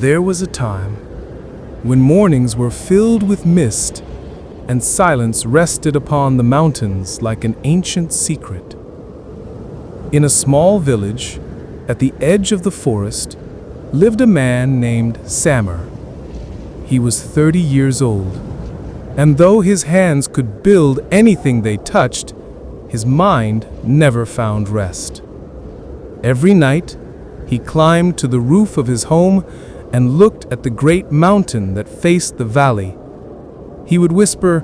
There was a time when mornings were filled with mist and silence rested upon the mountains like an ancient secret. In a small village, at the edge of the forest, lived a man named Sammer. He was 30 years old, and though his hands could build anything they touched, his mind never found rest. Every night, he climbed to the roof of his home and looked at the great mountain that faced the valley. He would whisper,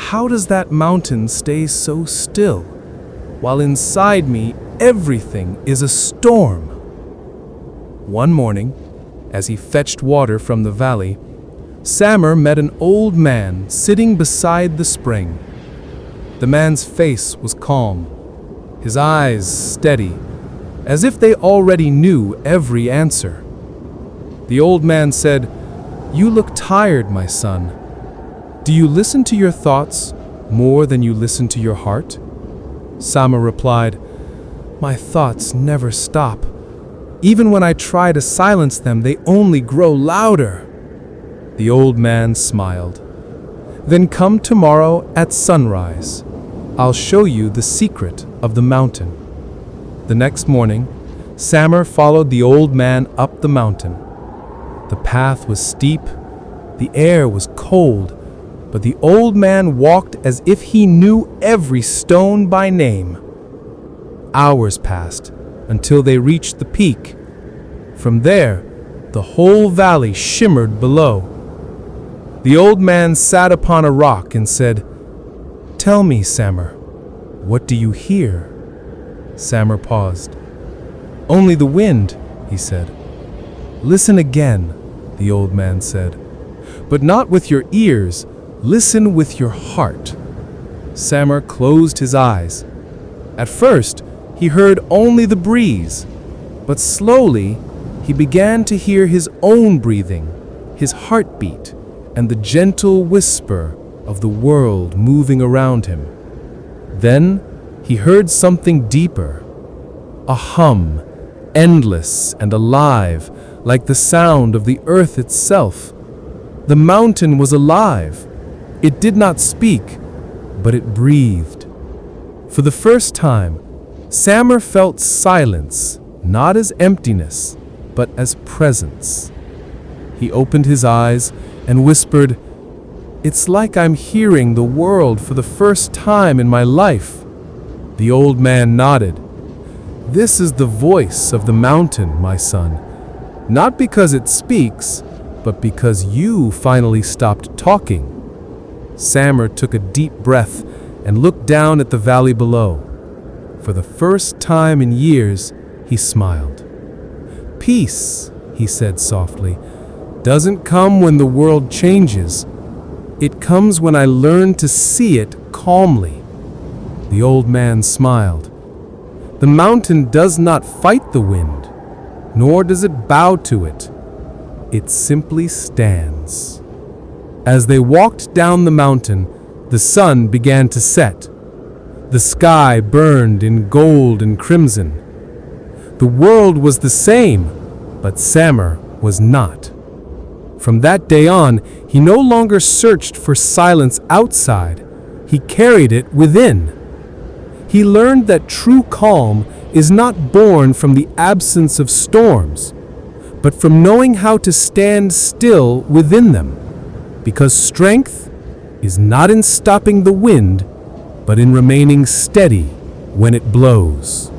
"How does that mountain stay so still, while inside me everything is a storm?" One morning, as he fetched water from the valley, Sammer met an old man sitting beside the spring. The man's face was calm, his eyes steady, as if they already knew every answer. The old man said, "You look tired, my son. Do you listen to your thoughts more than you listen to your heart?" Sammer replied, "My thoughts never stop. Even when I try to silence them, they only grow louder." The old man smiled. "Then come tomorrow at sunrise. I'll show you the secret of the mountain." The next morning, Sammer followed the old man up the mountain. The path was steep, the air was cold, but the old man walked as if he knew every stone by name. Hours passed until they reached the peak. From there, the whole valley shimmered below. The old man sat upon a rock and said, "Tell me, Sammer, what do you hear?" Sammer paused. "Only the wind," he said. "Listen again," the old man said. "But not with your ears, listen with your heart." Sammer closed his eyes. At first, he heard only the breeze, but slowly he began to hear his own breathing, his heartbeat, and the gentle whisper of the world moving around him. Then he heard something deeper, a hum, endless and alive, like the sound of the earth itself. The mountain was alive. It did not speak, but it breathed. For the first time, Sammer felt silence, not as emptiness, but as presence. He opened his eyes and whispered, "It's like I'm hearing the world for the first time in my life." The old man nodded. "This is the voice of the mountain, my son. Not because it speaks, but because you finally stopped talking." Sammer took a deep breath and looked down at the valley below. For the first time in years, he smiled. "Peace," he said softly, "doesn't come when the world changes. It comes when I learn to see it calmly." The old man smiled. "The mountain does not fight the wind, nor does it bow to it. It simply stands." As they walked down the mountain, the sun began to set. The sky burned in gold and crimson. The world was the same, but Sammer was not. From that day on, he no longer searched for silence outside. He carried it within. He learned that true calm is not born from the absence of storms, but from knowing how to stand still within them. Because strength is not in stopping the wind, but in remaining steady when it blows.